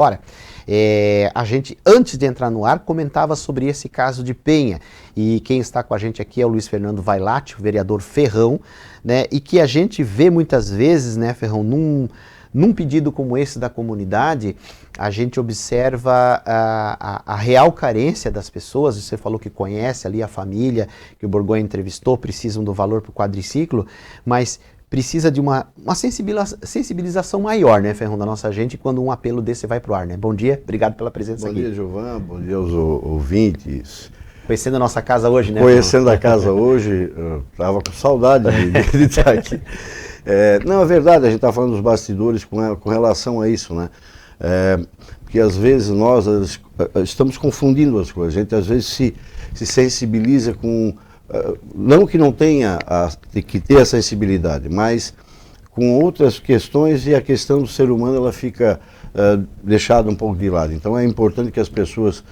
Agora, a gente, antes de entrar no ar, comentava sobre esse caso de Penha. E quem está com a gente aqui é o Luiz Fernando Vailate, o vereador Ferrão, né? E que a gente vê muitas vezes, né, Ferrão, num pedido como esse da comunidade, a gente observa a real carência das pessoas. Você falou que conhece ali a família que o Borgonha entrevistou, precisam do valor para o quadriciclo, mas precisa de uma sensibilização maior, né, Ferrão, da nossa gente, quando um apelo desse vai para o ar, né? Bom dia, obrigado pela presença aqui. Bom dia, Giovan, bom dia aos ouvintes. Conhecendo a nossa casa hoje, né? Conhecendo a casa hoje, eu estava com saudade de estar aqui. Não, é verdade, a gente está falando dos bastidores com relação a isso, né? Porque às vezes nós estamos confundindo as coisas, a gente às vezes se sensibiliza com... não que não tenha que ter a sensibilidade, mas com outras questões, e a questão do ser humano ela fica deixada um pouco de lado. Então é importante que as pessoas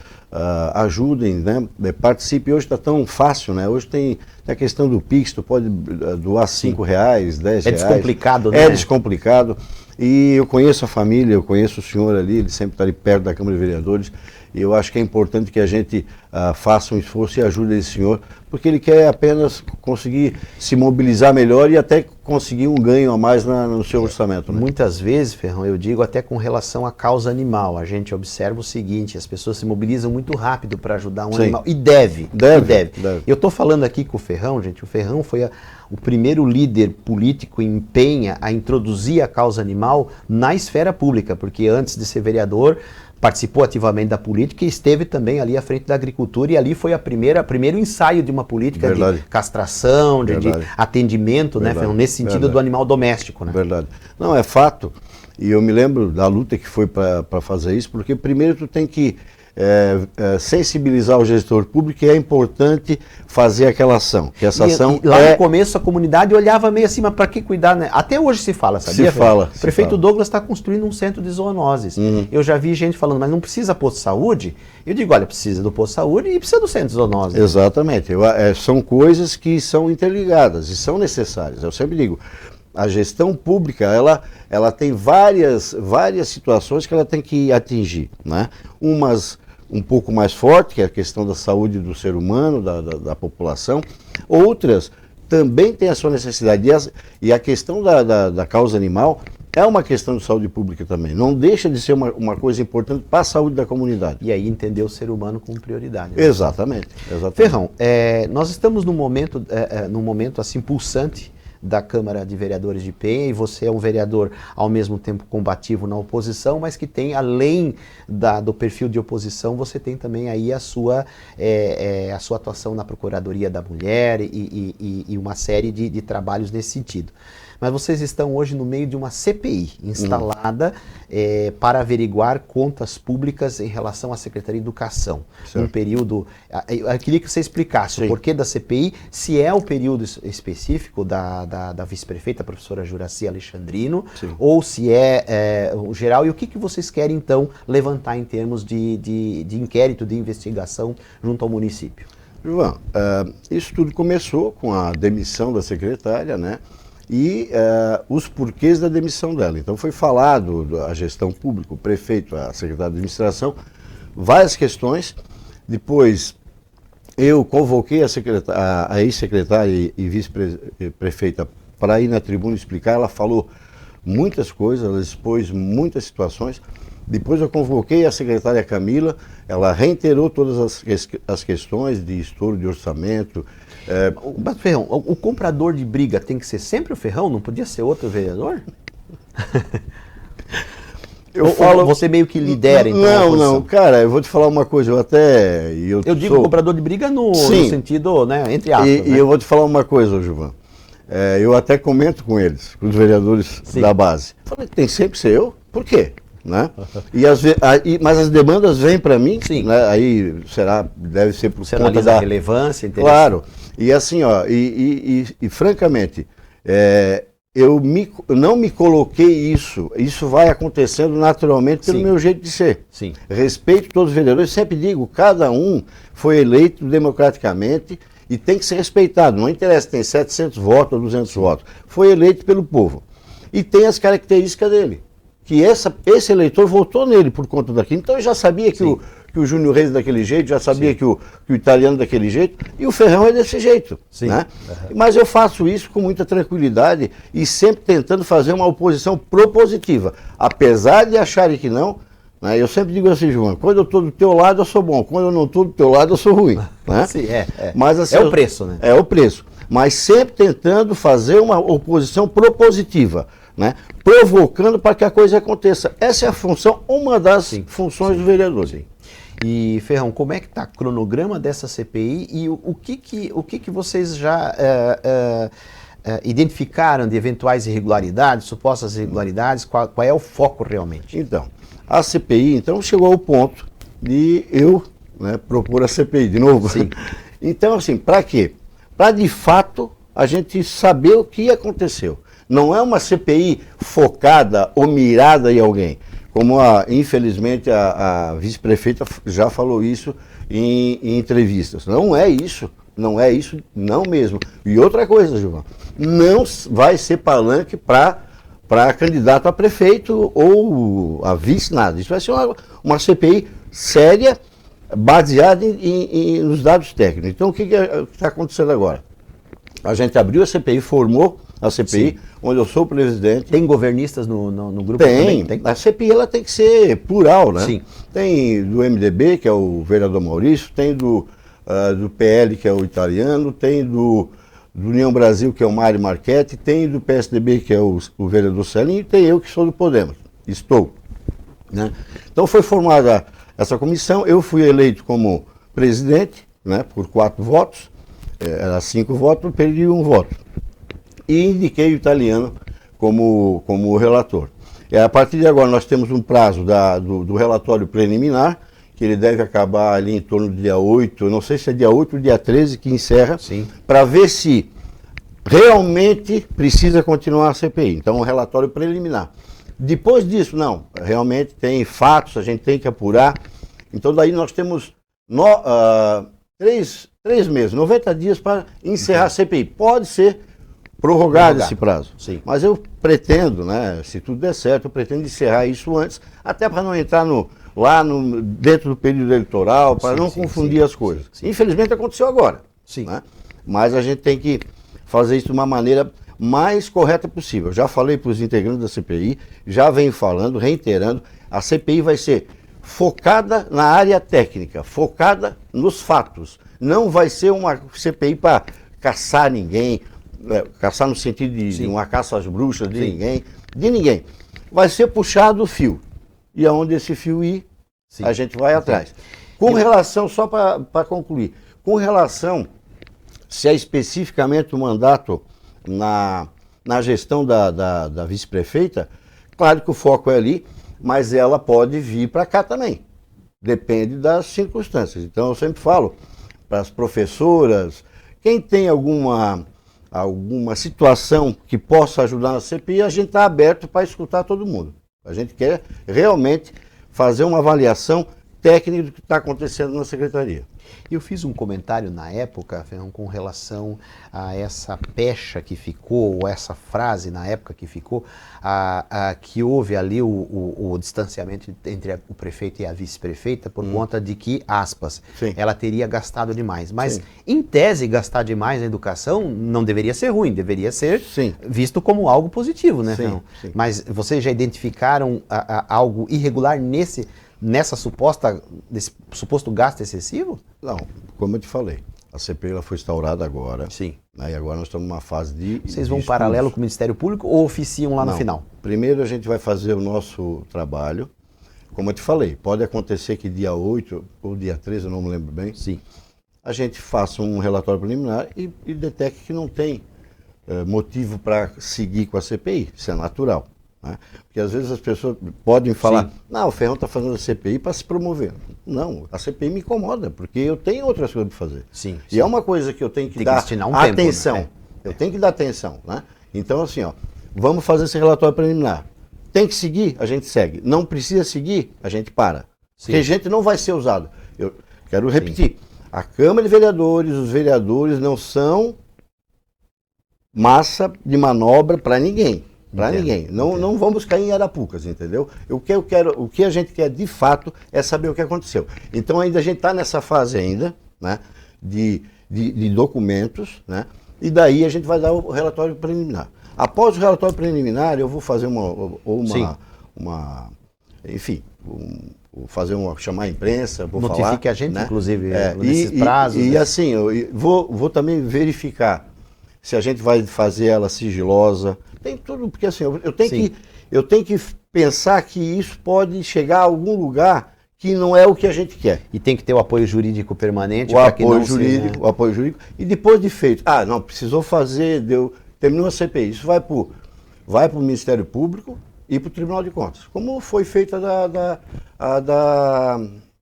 ajudem, né? Participem. Hoje está tão fácil, né? Hoje tem a questão do Pix, tu pode doar R$5, R$10. É descomplicado, né? É descomplicado. E eu conheço a família, eu conheço o senhor ali, ele sempre está ali perto da Câmara de Vereadores, e eu acho que é importante que a gente faça um esforço e ajude esse senhor, porque ele quer apenas conseguir se mobilizar melhor e até conseguir um ganho a mais no seu orçamento, né? Muitas vezes, Ferrão, eu digo até com relação à causa animal, a gente observa o seguinte: as pessoas se mobilizam muito rápido para ajudar um animal, e deve. Eu estou falando aqui com o Ferrão, gente, o Ferrão foi o primeiro líder político em Penha a introduzir a causa animal na esfera pública, porque antes de ser vereador, participou ativamente da política e esteve também ali à frente da agricultura, e ali foi primeiro ensaio de uma política de castração, de atendimento, né, Ferrão, nesse sentido do animal doméstico, né? Verdade. Não, é fato, e eu me lembro da luta que foi para fazer isso, porque primeiro tu tem que sensibilizar o gestor público, que é importante fazer aquela ação. Que essa ação lá no começo a comunidade olhava meio assim, mas para que cuidar, né? Até hoje se fala, sabia? O prefeito Douglas está construindo um centro de zoonoses. Eu já vi gente falando, mas não precisa posto de saúde? Eu digo, olha, precisa do posto de saúde e precisa do centro de zoonoses. Exatamente. São coisas que são interligadas e são necessárias. Eu sempre digo, a gestão pública, ela tem várias situações que ela tem que atingir, né? Umas um pouco mais forte, que é a questão da saúde do ser humano, da população. Outras também têm a sua necessidade. E a questão da causa animal é uma questão de saúde pública também. Não deixa de ser uma coisa importante para a saúde da comunidade. E aí entender o ser humano como prioridade. Né? Exatamente. Ferrão, nós estamos num momento assim pulsante da Câmara de Vereadores de Penha, e você é um vereador ao mesmo tempo combativo na oposição, mas que tem, além do perfil de oposição, você tem também aí a sua atuação na Procuradoria da Mulher e uma série de trabalhos nesse sentido. Mas vocês estão hoje no meio de uma CPI instalada para averiguar contas públicas em relação à Secretaria de Educação. Certo. Um período... Eu queria que você explicasse o porquê da CPI, se é o período específico da vice-prefeita, a professora Juraci Alexandrino, ou se é o geral, e o que vocês querem, então, levantar em termos de inquérito, de investigação junto ao município? João, isso tudo começou com a demissão da secretária, né? E os porquês da demissão dela. Então foi falado a gestão pública, o prefeito, a secretária de administração, várias questões. Depois eu convoquei a ex-secretária e vice-prefeita para ir na tribuna explicar. Ela falou muitas coisas, ela expôs muitas situações. Depois eu convoquei a secretária Camila, ela reiterou todas as questões de estouro de orçamento. Mas, Ferrão, o comprador de briga tem que ser sempre o Ferrão? Não podia ser outro vereador? Você meio que lidera, então? Não, cara, eu vou te falar uma coisa, eu digo comprador de briga no sentido, né, entre aspas. E eu vou te falar uma coisa, Gilvan. Eu até comento com eles, com os vereadores da base. Falei, tem sempre que ser eu? Por quê? Né? Mas as demandas vêm para mim, né? Aí deve ser por conta da relevância, interesse. Claro. E assim, ó, francamente, eu não me coloquei isso vai acontecendo naturalmente pelo meu jeito de ser. Sim. Respeito todos os vereadores, sempre digo, cada um foi eleito democraticamente e tem que ser respeitado, não interessa se tem 700 votos ou 200 votos, foi eleito pelo povo. E tem as características dele, que esse eleitor votou nele por conta daquilo. Então eu já sabia que o Júnior Reis daquele jeito, já sabia que o Italiano daquele jeito, e o Ferrão é desse jeito. Né? Mas eu faço isso com muita tranquilidade e sempre tentando fazer uma oposição propositiva. Apesar de acharem que não, né? Eu sempre digo assim, João, quando eu estou do teu lado eu sou bom, quando eu não estou do teu lado eu sou ruim. Né? Sim, Mas, assim, é o preço, né? É o preço. Mas sempre tentando fazer uma oposição propositiva, né? Provocando para que a coisa aconteça. Essa é a função, uma das funções do vereador. E, Ferrão, como é que está o cronograma dessa CPI e o que vocês já identificaram de eventuais irregularidades, supostas irregularidades, qual é o foco realmente? Então, a CPI então, chegou ao ponto de eu, né, propor a CPI de novo. Sim. Então, assim, para quê? Para, de fato, a gente saber o que aconteceu. Não é uma CPI focada ou mirada em alguém. Como, infelizmente, a vice-prefeita já falou isso em entrevistas. Não é isso. Não é isso, não mesmo. E outra coisa, Gilvan, não vai ser palanque para candidato a prefeito ou a vice, nada. Isso vai ser uma CPI séria, baseada nos dados técnicos. Então, o que está acontecendo agora? A gente abriu a CPI, formou a CPI, onde eu sou o presidente. Tem governistas no grupo também? Tem. A CPI ela tem que ser plural, né? Sim. Tem do MDB, que é o vereador Maurício, tem do PL, que é o Italiano, tem do União Brasil, que é o Mário Marchetti, tem do PSDB, que é o vereador Celinho, e tem eu, que sou do Podemos. Estou. Né? Então foi formada essa comissão, eu fui eleito como presidente, né, por 4 votos, era 5 votos, eu perdi 1 voto. E indiquei o Italiano como relator. A partir de agora nós temos um prazo do relatório preliminar, que ele deve acabar ali em torno do dia 8, não sei se é dia 8 ou dia 13 que encerra, para ver se realmente precisa continuar a CPI. Então, um relatório preliminar. Depois disso, não, realmente tem fatos, a gente tem que apurar. Então, daí nós temos 3 meses, 90 dias para encerrar a CPI. Pode ser prorrogado esse prazo. Sim. Mas eu pretendo, né, se tudo der certo, eu pretendo encerrar isso antes, até para não entrar dentro do período eleitoral, para não confundir as coisas. Infelizmente aconteceu agora. Né? Mas a gente tem que fazer isso de uma maneira mais correta possível. Já falei para os integrantes da CPI, já venho falando, reiterando, a CPI vai ser focada na área técnica, focada nos fatos. Não vai ser uma CPI para caçar ninguém, caçar no sentido de uma caça às bruxas de ninguém. Vai ser puxado o fio. E aonde esse fio ir, a gente vai atrás. Com relação, só para concluir, com relação se é especificamente o mandato na gestão da vice-prefeita, claro que o foco é ali, mas ela pode vir para cá também. Depende das circunstâncias. Então eu sempre falo para as professoras, quem tem alguma situação que possa ajudar na CPI, a gente está aberto para escutar todo mundo. A gente quer realmente fazer uma avaliação técnica do que está acontecendo na secretaria. Eu fiz um comentário na época, Ferrão, com relação a essa pecha que ficou, ou essa frase na época que ficou, que houve ali o distanciamento entre o prefeito e a vice-prefeita por conta de que, aspas, ela teria gastado demais. Mas, em tese, gastar demais na educação não deveria ser ruim, deveria ser visto como algo positivo, né, Ferrão? Mas vocês já identificaram algo irregular nesse suposto gasto excessivo? Não, como eu te falei, a CPI ela foi instaurada agora. Né, e agora nós estamos numa fase de... Vocês vão paralelo com o Ministério Público ou oficiam lá no final? Primeiro a gente vai fazer o nosso trabalho. Como eu te falei, pode acontecer que dia 8 ou dia 13, eu não me lembro bem, a gente faça um relatório preliminar e detecte que não tem motivo para seguir com a CPI. Isso é natural. Né? Porque às vezes as pessoas podem falar, não, o Ferrão está fazendo a CPI para se promover. Não, a CPI me incomoda, porque eu tenho outras coisas para fazer. E é uma coisa que eu tenho que dar atenção. Tempo, né? Eu tenho que dar atenção. Né? Então, assim, vamos fazer esse relatório preliminar. Tem que seguir, a gente segue. Não precisa seguir, a gente para. Porque gente não vai ser usado. Eu quero repetir, a Câmara de Vereadores, os vereadores não são massa de manobra para ninguém. Para ninguém. Não vamos cair em arapucas, entendeu? O que a gente quer de fato é saber o que aconteceu. Então ainda a gente está nessa fase ainda, né, de documentos, né, e daí a gente vai dar o relatório preliminar. Após o relatório preliminar, eu vou fazer chamar a imprensa, vou falar. Notifique a gente, né? Inclusive, nesses prazos. E assim, eu vou também verificar se a gente vai fazer ela sigilosa. Tem tudo, porque assim, eu tenho que pensar que isso pode chegar a algum lugar que não é o que a gente quer. E tem que ter o apoio jurídico permanente. O apoio jurídico. E depois de feito, não, precisou fazer, terminou a CPI. Isso vai para o Ministério Público e para o Tribunal de Contas. Como foi feita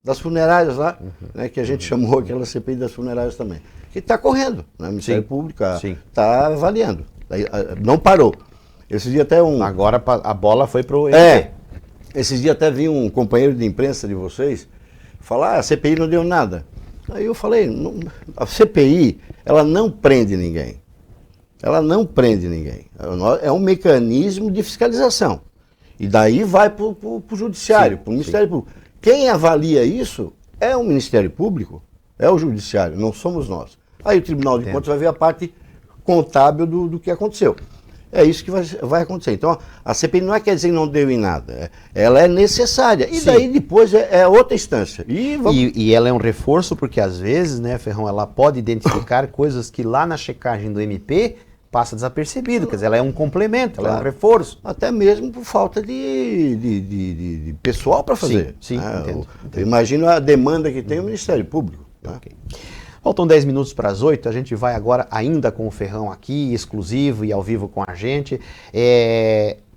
das funerárias lá, né, que a gente chamou aquela CPI das funerárias também. Que está correndo, né? O Ministério Público está avaliando. Não parou. Esses dias até Agora a bola foi para o MP. Esses dias até vi um companheiro de imprensa de vocês falar, a CPI não deu nada. Aí eu falei, a CPI, ela não prende ninguém. Ela não prende ninguém. É um mecanismo de fiscalização. E daí vai para o Judiciário, para o Ministério Público. Quem avalia isso é o Ministério Público, é o Judiciário, não somos nós. Aí o Tribunal de Contas vai ver a parte contábil do que aconteceu. É isso que vai acontecer. Então, a CPI não quer dizer que não deu em nada. Ela é necessária. E daí depois é outra instância. E ela é um reforço porque, às vezes, né, Ferrão, ela pode identificar coisas que lá na checagem do MP passa desapercebido. Quer dizer, ela é um complemento, ela é um reforço. Até mesmo por falta de pessoal para fazer. Sim, entendo. Eu imagino a demanda que tem o Ministério Público. Tá? Okay. Faltam 10 minutos para as 8, a gente vai agora ainda com o Ferrão aqui, exclusivo e ao vivo com a gente,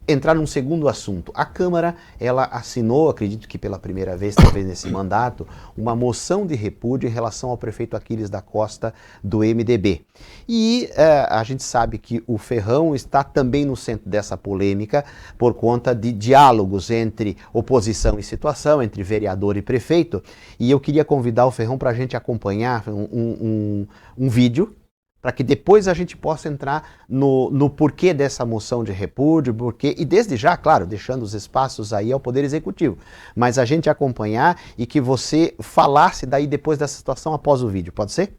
entrar num segundo assunto. A Câmara, ela assinou, acredito que pela primeira vez, talvez nesse mandato, uma moção de repúdio em relação ao prefeito Aquiles da Costa do MDB. E a gente sabe que o Ferrão está também no centro dessa polêmica por conta de diálogos entre oposição e situação, entre vereador e prefeito. E eu queria convidar o Ferrão para a gente acompanhar um vídeo, para que depois a gente possa entrar no porquê dessa moção de repúdio, e desde já, claro, deixando os espaços aí ao Poder Executivo, mas a gente acompanhar e que você falasse daí depois dessa situação após o vídeo, pode ser?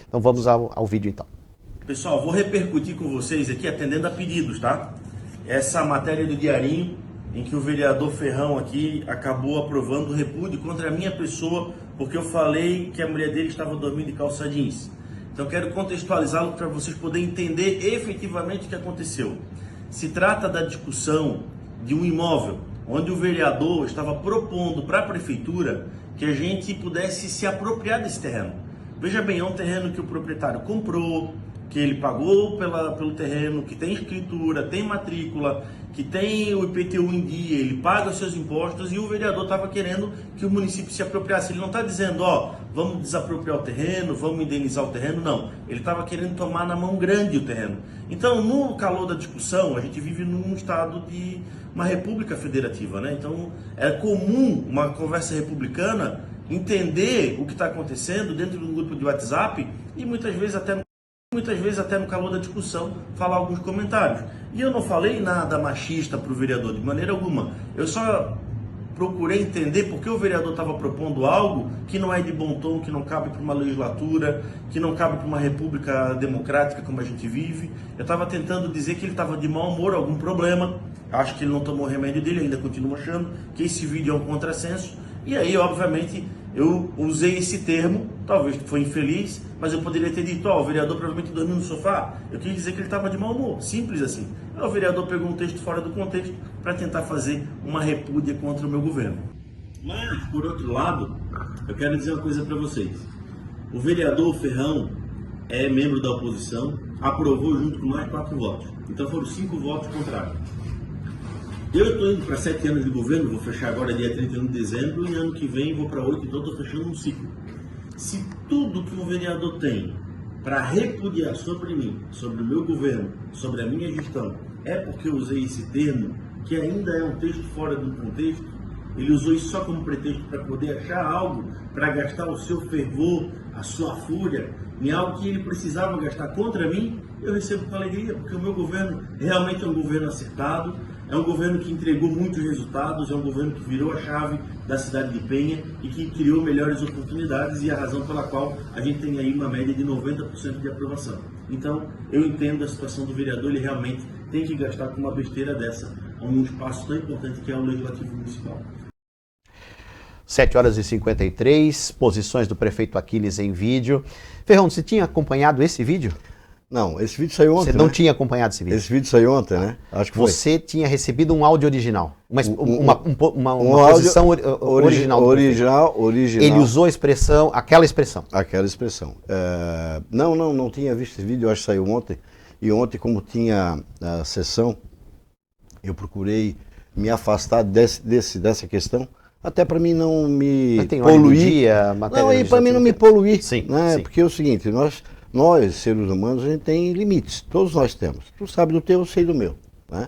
Então vamos ao vídeo então. Pessoal, vou repercutir com vocês aqui atendendo a pedidos, tá? Essa matéria do Diarinho, em que o vereador Ferrão aqui acabou aprovando o repúdio contra a minha pessoa, porque eu falei que a mulher dele estava dormindo de calça jeans. Então quero contextualizá-lo para vocês poderem entender efetivamente o que aconteceu. Se trata da discussão de um imóvel, onde o vereador estava propondo para a prefeitura que a gente pudesse se apropriar desse terreno. Veja bem, é um terreno que o proprietário comprou, que ele pagou pelo terreno, que tem escritura, tem matrícula, que tem o IPTU em dia, ele paga os seus impostos, e o vereador estava querendo que o município se apropriasse. Ele não está dizendo, vamos desapropriar o terreno, vamos indenizar o terreno, não. Ele estava querendo tomar na mão grande o terreno. Então, no calor da discussão, a gente vive num estado de uma república federativa, né? Então, é comum uma conversa republicana entender o que está acontecendo dentro de um grupo de WhatsApp e muitas vezes até no calor da discussão falar alguns comentários. E eu não falei nada machista para o vereador, de maneira alguma. Eu só procurei entender porque o vereador estava propondo algo que não é de bom tom, que não cabe para uma legislatura, que não cabe para uma república democrática como a gente vive. Eu estava tentando dizer que ele estava de mau humor, algum problema. Acho que ele não tomou o remédio dele, ainda continuo achando que esse vídeo é um contrassenso. E aí, obviamente, eu usei esse termo, talvez foi infeliz, mas eu poderia ter dito, o vereador provavelmente dormiu no sofá. Eu queria dizer que ele estava de mau humor, simples assim. Aí o vereador pegou um texto fora do contexto para tentar fazer uma repúdia contra o meu governo. Mas, por outro lado, eu quero dizer uma coisa para vocês. O vereador Ferrão é membro da oposição, aprovou junto com mais 4 votos. Então foram 5 votos contrários. Eu estou indo para 7 anos de governo, vou fechar agora dia 31 de dezembro, e ano que vem vou para 8, então estou fechando um ciclo. Se tudo que um vereador tem para repudiar sobre mim, sobre o meu governo, sobre a minha gestão, é porque eu usei esse termo, que ainda é um texto fora do contexto, ele usou isso só como pretexto para poder achar algo, para gastar o seu fervor, a sua fúria, em algo que ele precisava gastar contra mim, eu recebo com alegria, porque o meu governo realmente é um governo acertado, é um governo que entregou muitos resultados, é um governo que virou a chave da cidade de Penha e que criou melhores oportunidades e a razão pela qual a gente tem aí uma média de 90% de aprovação. Então, eu entendo a situação do vereador, ele realmente tem que gastar com uma besteira dessa, um espaço tão importante que é o Legislativo Municipal. 7h53, posições do prefeito Aquiles em vídeo. Ferrão, você tinha acompanhado esse vídeo? Não, esse vídeo saiu ontem. Você não tinha acompanhado esse vídeo? Esse vídeo saiu ontem, né? Acho que foi. Você tinha recebido um áudio original, uma posição original. Original. Ele usou a expressão, aquela expressão. Aquela expressão. Não tinha visto esse vídeo, acho que saiu ontem. E ontem, como tinha a sessão, eu procurei me afastar dessa questão, até para mim não me poluir. Para mim não me poluir. Sim, né? sim. Porque é o seguinte, nós, seres humanos, a gente tem limites, todos nós temos. Tu sabe do teu, eu sei do meu. Né?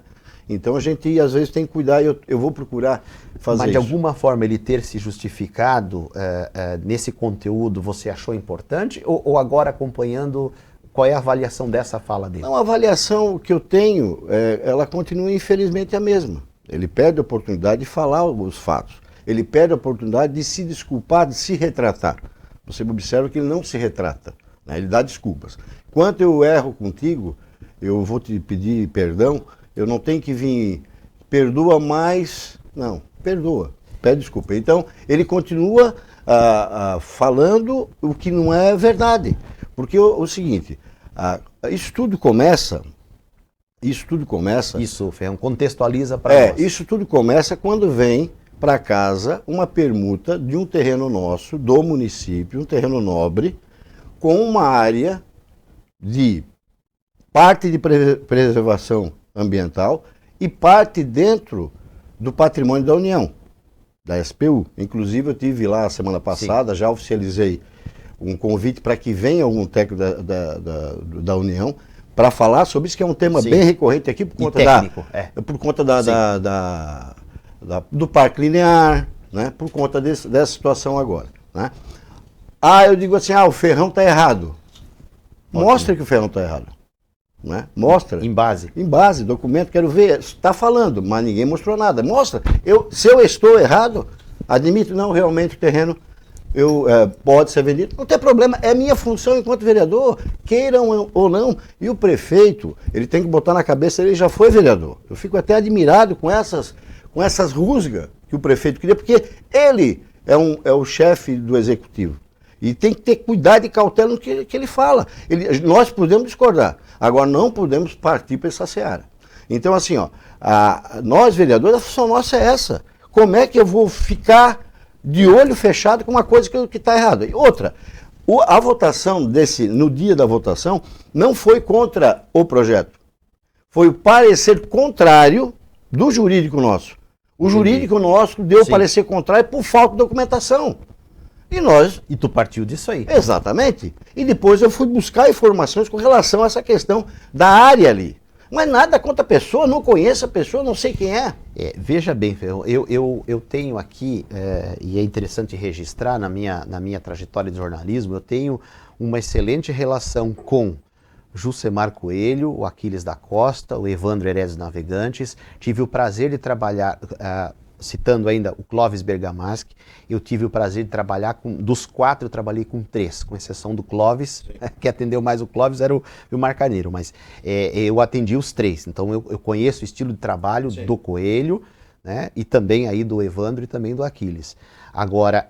Então a gente, às vezes, tem que cuidar e eu vou procurar fazer Mas de isso. alguma forma ele ter se justificado nesse conteúdo, você achou importante? Ou agora acompanhando, qual é a avaliação dessa fala dele? Não, a avaliação que eu tenho, ela continua infelizmente a mesma. Ele perde a oportunidade de falar os fatos. Ele perde a oportunidade de se desculpar, de se retratar. Você observa que ele não se retrata. Ele dá desculpas. Quando eu erro contigo, eu vou te pedir perdão, eu não tenho que vir, perdoa mais, não, perdoa, pede desculpa. Então, ele continua falando o que não é verdade. Porque o seguinte, isso tudo começa... Isso, Ferrão, contextualiza para nós. Isso tudo começa quando vem para casa uma permuta de um terreno nosso, do município, um terreno nobre, com uma área de parte de preservação ambiental e parte dentro do patrimônio da União, da SPU. Inclusive eu estive lá a semana passada, já oficializei um convite para que venha algum técnico da União para falar sobre isso, que é um tema bem recorrente aqui por conta do parque linear, né, por conta dessa situação agora. Né? Eu digo assim, o Ferrão está errado. Mostra que o Ferrão está errado. Né? Mostra. Em base. Em base, documento, quero ver. Está falando, mas ninguém mostrou nada. Mostra. Se eu estou errado, admito, não, realmente o terreno pode ser vendido. Não tem problema, é minha função enquanto vereador, queiram ou não. E o prefeito, ele tem que botar na cabeça, ele já foi vereador. Eu fico até admirado com essas rusgas que o prefeito queria, porque ele é o chefe do executivo. E tem que ter cuidado e cautela no que ele fala. Nós podemos discordar, agora não podemos partir para essa seara. Então, assim, nós vereadores, a função nossa é essa. Como é que eu vou ficar de olho fechado com uma coisa que está errada? E outra, a votação no dia da votação não foi contra o projeto. Foi o parecer contrário do jurídico nosso. O jurídico nosso deu parecer contrário por falta de documentação. E tu partiu disso aí. Exatamente. E depois eu fui buscar informações com relação a essa questão da área ali. Mas nada contra a pessoa, não conheço a pessoa, não sei quem é. Veja bem, Ferrão, eu tenho aqui, e é interessante registrar na minha trajetória de jornalismo, eu tenho uma excelente relação com Jucemar Coelho, o Aquiles da Costa, o Evandro Heredes Navegantes. Tive o prazer de trabalhar... citando ainda o Clóvis Bergamaschi, eu tive o prazer de trabalhar dos 4, eu trabalhei com 3, com exceção do Clóvis, que atendeu mais o Clóvis era o Vilmar Carneiro, mas eu atendi os 3, então eu conheço o estilo de trabalho do Coelho, né, e também aí do Evandro e também do Aquiles. Agora,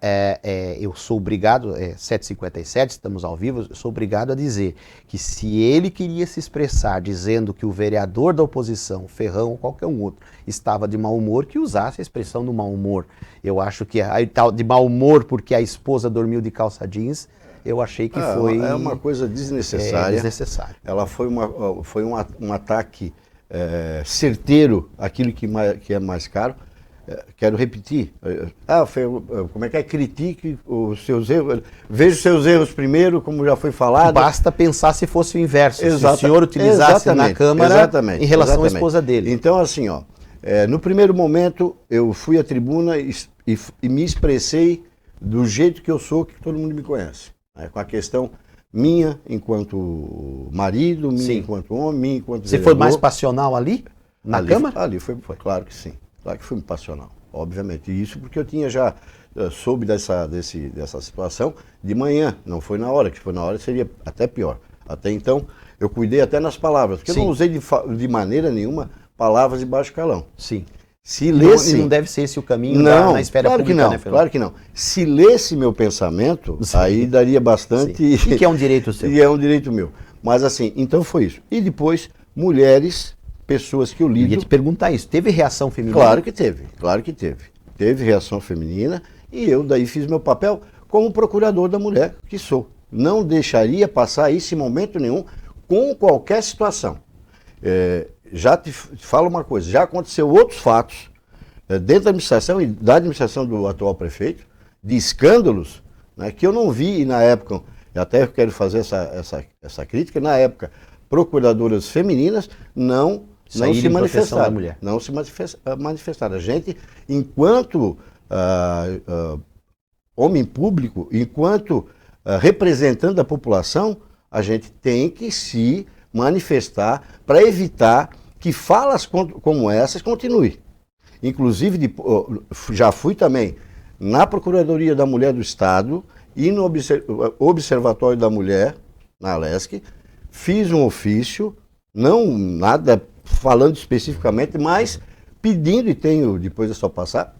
eu sou obrigado, 7h57, estamos ao vivo, eu sou obrigado a dizer que se ele queria se expressar dizendo que o vereador da oposição, Ferrão ou qualquer um outro, estava de mau humor, que usasse a expressão do mau humor. Eu acho que de mau humor porque a esposa dormiu de calça jeans, eu achei que foi... É uma coisa desnecessária. Desnecessário. Ela foi um ataque certeiro àquilo que é mais caro. Quero repetir. Como é que é? Critique os seus erros. Veja os seus erros primeiro, como já foi falado. Basta pensar se fosse o inverso. Se o senhor utilizasse na Câmara em relação à esposa dele. Então, assim, No primeiro momento, eu fui à tribuna e me expressei do jeito que eu sou, que todo mundo me conhece. Com a questão minha enquanto marido, minha enquanto homem, minha enquanto Você foi mais passional ali? Na Câmara? Ali foi, claro que sim. Claro que fui passional, obviamente. E isso porque eu tinha já soube dessa situação de manhã, não foi na hora, que foi na hora seria até pior. Até então, eu cuidei até nas palavras, porque eu não usei de maneira nenhuma palavras de baixo calão. Sim. Se lesse... Não deve ser esse o caminho na esfera claro pública, que não, né, Ferrão? claro que não. Se lesse meu pensamento, aí daria bastante... E que é um direito seu. E é um direito meu. Mas assim, então foi isso. E depois, mulheres, pessoas que eu lido... Eu ia te perguntar isso, teve reação feminina? Claro que teve, claro que teve. Teve reação feminina e eu daí fiz meu papel como procurador da mulher que sou. Não deixaria passar isso em momento nenhum com qualquer situação. Já te falo uma coisa, já aconteceu outros fatos dentro da administração e da administração do atual prefeito, de escândalos, né, que eu não vi na época, até quero fazer essa crítica, na época, procuradoras femininas não se manifestaram. Não se manifestaram. A gente, enquanto homem público, enquanto representante da população, a gente tem que se manifestar para evitar que falas como essas continuem. Inclusive, já fui também na Procuradoria da Mulher do Estado e no Observatório da Mulher, na Alesc, fiz um ofício, não nada falando especificamente, mas pedindo, e tenho, depois é só passar,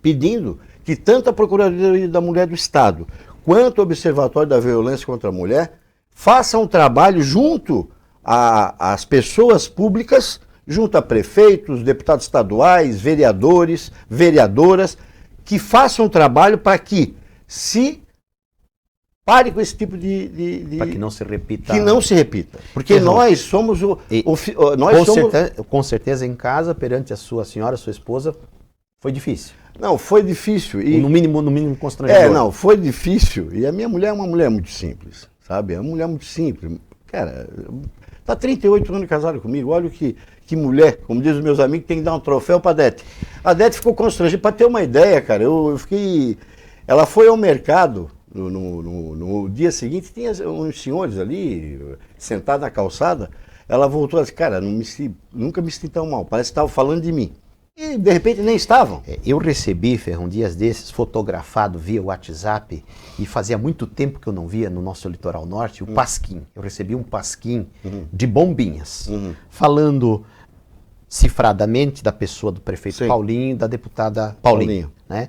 pedindo que tanto a Procuradoria da Mulher do Estado quanto o Observatório da Violência contra a Mulher façam um trabalho junto às pessoas públicas, junto a prefeitos, deputados estaduais, vereadores, vereadoras, que façam um trabalho para que se pare com esse tipo para que não se repita. Que não se repita. Porque nós somos Com certeza em casa, perante a sua senhora, sua esposa, foi difícil. Não, foi difícil. No mínimo constrangedor. Não, foi difícil. E a minha mulher é uma mulher muito simples, sabe? É uma mulher muito simples. Cara, tá 38 anos casada comigo. Olha que mulher, como dizem os meus amigos, tem que dar um troféu pra Dete. A Dete ficou constrangida. Para ter uma ideia, cara, eu fiquei... Ela foi ao mercado no dia seguinte, tinha uns senhores ali, sentados na calçada. Ela voltou e disse, cara, nunca me senti tão mal. Parece que estava falando de mim. E de repente nem estavam. Eu recebi, Ferrão, dias desses, fotografado via WhatsApp, e fazia muito tempo que eu não via no nosso litoral norte, o pasquim. Eu recebi um pasquim de bombinhas, falando cifradamente da pessoa do prefeito Paulinho e da deputada Paulinho. Né?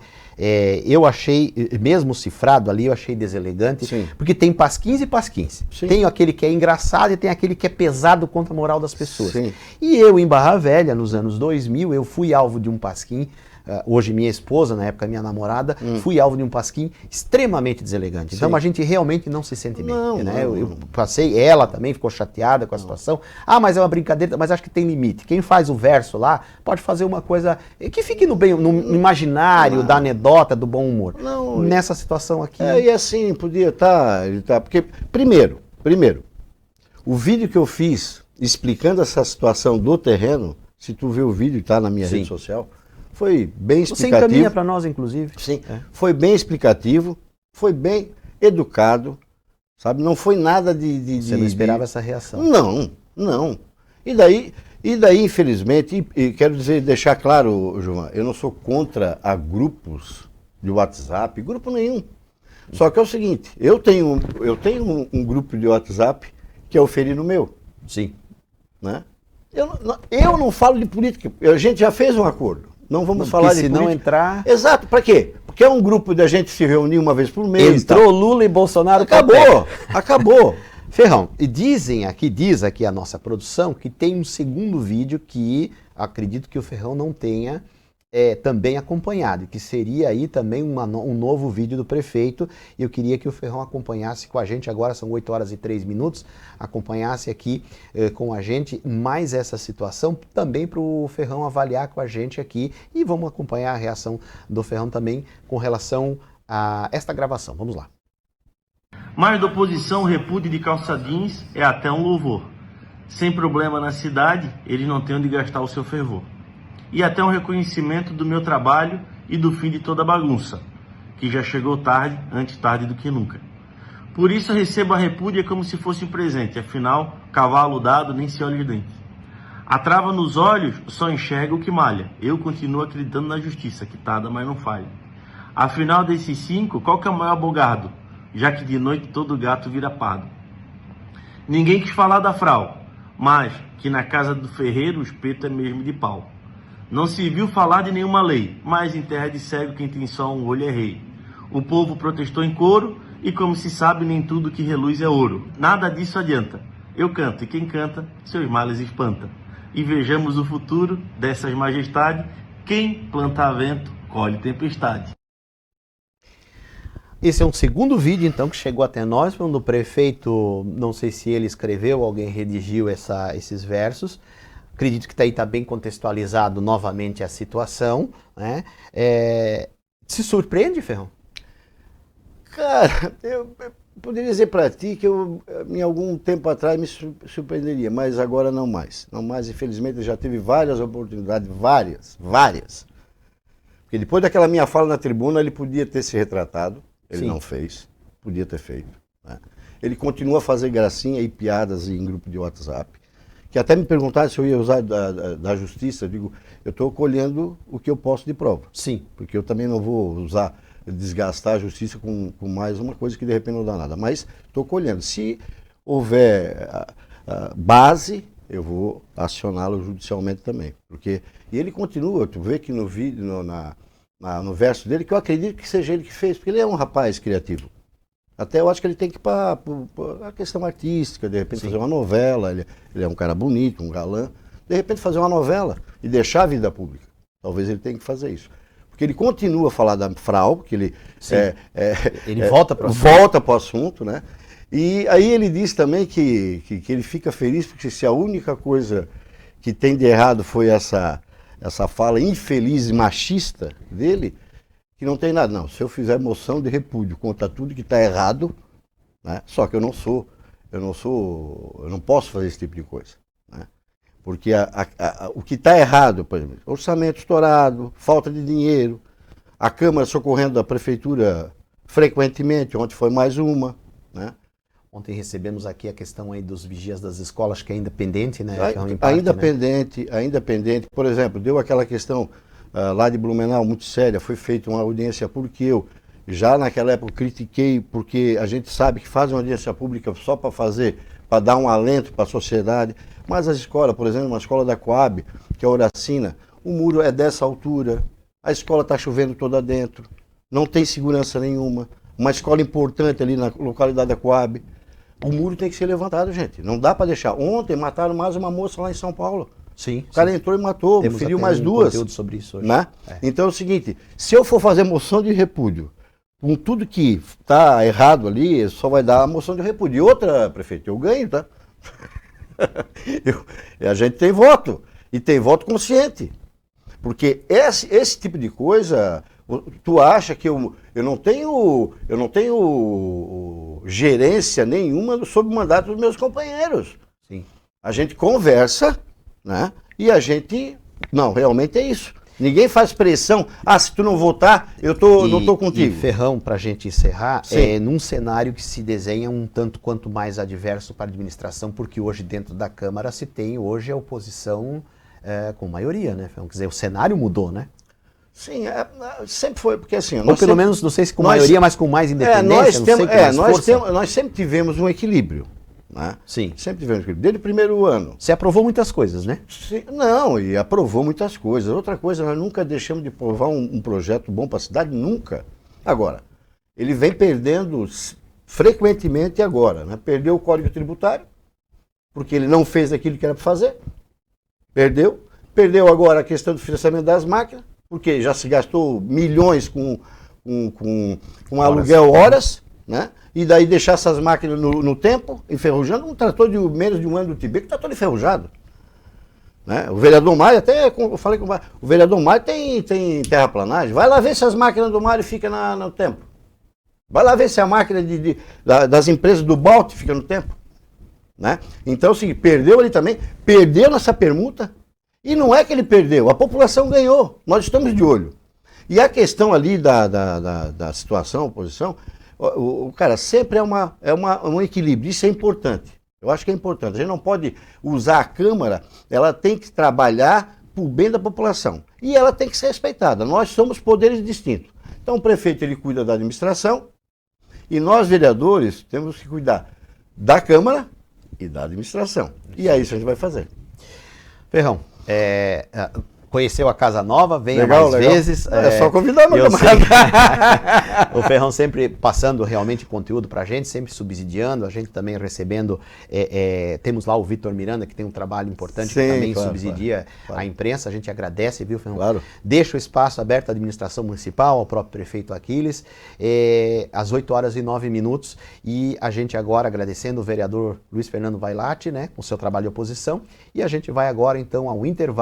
Eu achei, mesmo cifrado ali, eu achei deselegante, porque tem pasquins e pasquins. Tem aquele que é engraçado e tem aquele que é pesado contra a moral das pessoas. E eu, em Barra Velha, nos anos 2000, eu fui alvo de um pasquim, hoje minha esposa, na época minha namorada, fui alvo de um pasquim extremamente deselegante. Então a gente realmente não se sente bem. Eu passei, ela também ficou chateada com a situação. Ah, mas é uma brincadeira, mas acho que tem limite. Quem faz o verso lá pode fazer uma coisa que fique no imaginário da anedota, do bom humor. Nessa situação aqui... E assim, podia estar... Porque, primeiro, o vídeo que eu fiz explicando essa situação do terreno, se tu vê o vídeo, está na minha rede social... Foi bem explicativo. Você encaminha para nós, inclusive. Sim, foi bem explicativo, foi bem educado, sabe? Não foi nada Você não esperava essa reação. Não. E daí infelizmente, e quero deixar claro, João, eu não sou contra a grupos de WhatsApp, grupo nenhum. Só que é o seguinte, eu tenho um grupo de WhatsApp que é o Ferino meu. Sim. Né? Eu não falo de política, a gente já fez um acordo. Não vamos falar de política. Se não entrar... Exato, para quê? Porque é um grupo da gente se reunir uma vez por mês. Entrou Lula e Bolsonaro. Acabou. Ferrão, e diz aqui a nossa produção que tem um segundo vídeo que acredito que o Ferrão não tenha também acompanhado, que seria aí também um novo vídeo do prefeito, e eu queria que o Ferrão acompanhasse com a gente, agora são 8 horas e 3 minutos, acompanhasse aqui com a gente mais essa situação, também para o Ferrão avaliar com a gente aqui, e vamos acompanhar a reação do Ferrão também com relação a esta gravação. Vamos lá. Mais da oposição, repúdio de calça jeans é até um louvor. Sem problema na cidade, eles não têm onde gastar o seu fervor. e até um reconhecimento do meu trabalho e do fim de toda a bagunça, que já chegou tarde, antes tarde do que nunca. Por isso eu recebo a repúdia como se fosse um presente, afinal, cavalo dado nem se olha os dentes. A trava nos olhos só enxerga o que malha, eu continuo acreditando na justiça, quitada mas não falha. Afinal desses 5, qual que é o maior bogado, já que de noite todo gato vira pardo? Ninguém quis falar da frau, mas que na casa do ferreiro o espeto é mesmo de pau. Não se viu falar de nenhuma lei, mas em terra de cego quem tem só um olho é rei. O povo protestou em coro, e como se sabe, nem tudo que reluz é ouro. Nada disso adianta. Eu canto, e quem canta, seus males espanta. E vejamos o futuro dessas majestades. Quem planta vento, colhe tempestade. Esse é um segundo vídeo, então, que chegou até nós, quando o prefeito, não sei se ele escreveu, alguém redigiu esses versos. Acredito que está bem contextualizado novamente a situação, né? Se surpreende, Ferrão? Cara, eu poderia dizer para ti que eu, em algum tempo atrás, me surpreenderia, mas agora não mais. Não mais, infelizmente, eu já tive várias oportunidades, várias. Porque depois daquela minha fala na tribuna, ele podia ter se retratado, ele não fez, podia ter feito. Né? Ele continua a fazer gracinha e piadas em grupo de WhatsApp, que até me perguntaram se eu ia usar da justiça. Eu digo, eu estou colhendo o que eu posso de prova. Sim. Porque eu também não vou desgastar a justiça com mais uma coisa que de repente não dá nada. Mas estou colhendo. Se houver base, eu vou acioná-lo judicialmente também. E ele continua, tu vê que no vídeo, no verso dele, que eu acredito que seja ele que fez, porque ele é um rapaz criativo. Até eu acho que ele tem que ir para a questão artística, de repente fazer uma novela, ele é um cara bonito, um galã, de repente fazer uma novela e deixar a vida pública. Talvez ele tenha que fazer isso. Porque ele continua a falar da frau, que ele volta para o assunto, né? E aí ele diz também que ele fica feliz porque se a única coisa que tem de errado foi essa fala infeliz e machista dele, que não tem nada. Não, se eu fizer moção de repúdio contra tudo que está errado, né? Só que eu não posso fazer esse tipo de coisa. Né? Porque o que está errado, por exemplo, orçamento estourado, falta de dinheiro, a Câmara socorrendo a Prefeitura frequentemente, ontem foi mais uma. Né? Ontem recebemos aqui a questão aí dos vigias das escolas, que é ainda pendente, né? Ainda pendente. Por exemplo, deu aquela questão lá de Blumenau, muito séria, foi feita uma audiência pública que eu já naquela época critiquei, porque a gente sabe que faz uma audiência pública só para dar um alento para a sociedade, mas as escolas, por exemplo, uma escola da Coab, que é a Horacina, o muro é dessa altura, a escola está chovendo toda dentro, não tem segurança nenhuma, uma escola importante ali na localidade da Coab, o muro tem que ser levantado, gente, não dá para deixar. Ontem mataram mais uma moça lá em São Paulo. Sim, o cara entrou e matou, feriu mais duas. Conteúdo sobre isso hoje. Né? Então é o seguinte, se eu for fazer moção de repúdio, com tudo que está errado ali, só vai dar a moção de repúdio. E outra, prefeito, eu ganho, tá? A gente tem voto, e tem voto consciente. Porque esse tipo de coisa, tu acha que eu não tenho gerência nenhuma sobre o mandato dos meus companheiros. Sim. A gente conversa, né? E a gente, não, realmente é isso. Ninguém faz pressão, se tu não votar, não estou contigo. E Ferrão, para a gente encerrar, num cenário que se desenha um tanto quanto mais adverso para a administração, porque hoje dentro da Câmara se tem hoje a oposição com maioria, né, Ferrão? Quer dizer, o cenário mudou, né? Sim, sempre foi, porque assim... Ou pelo menos, não sei se com maioria, mas com mais independência, nós sempre tivemos um equilíbrio. Né? Sim. Sempre tivemos equilíbrio. Desde o primeiro ano. Você aprovou muitas coisas, né? Sim, não, e aprovou muitas coisas. Outra coisa, nós nunca deixamos de aprovar um projeto bom para a cidade, nunca. Agora, ele vem perdendo frequentemente agora. Né? Perdeu o Código Tributário, porque ele não fez aquilo que era para fazer. Perdeu. Perdeu agora a questão do financiamento das máquinas, porque já se gastou milhões com aluguel horas, né? E daí deixar essas máquinas no tempo, enferrujando, um trator de menos de um ano do Tibete, que está todo enferrujado. Né? O vereador Mário, até eu falei com o vereador Mário tem terraplanagem, vai lá ver se as máquinas do Mário ficam no tempo. Vai lá ver se a máquina das empresas do Balt fica no tempo. Né? Então, assim, perdeu ali também, perdeu nessa permuta, E não é que ele perdeu, a população ganhou, nós estamos de olho. E a questão ali da situação, oposição, cara, sempre é um equilíbrio, isso é importante. Eu acho que é importante. A gente não pode usar a Câmara, ela tem que trabalhar para o bem da população. E ela tem que ser respeitada. Nós somos poderes distintos. Então o prefeito ele cuida da administração e nós, vereadores, temos que cuidar da Câmara e da administração. E é isso que a gente vai fazer. Ferrão, conheceu a Casa Nova, venha Legal, mais legal. vezes. É só convidar, meu camarada. camarada. O Ferrão sempre passando realmente conteúdo pra gente, sempre subsidiando, a gente também recebendo, temos lá o Vitor Miranda, que tem um trabalho importante, Sim, que também claro, subsidia claro. a imprensa, a gente agradece, viu, Ferrão? Claro. Deixa o espaço aberto à administração municipal, ao próprio prefeito Aquiles, às 8h09, e a gente agora agradecendo o vereador Luiz Fernando Vailate, né, com o seu trabalho de oposição, e a gente vai agora então ao intervalo.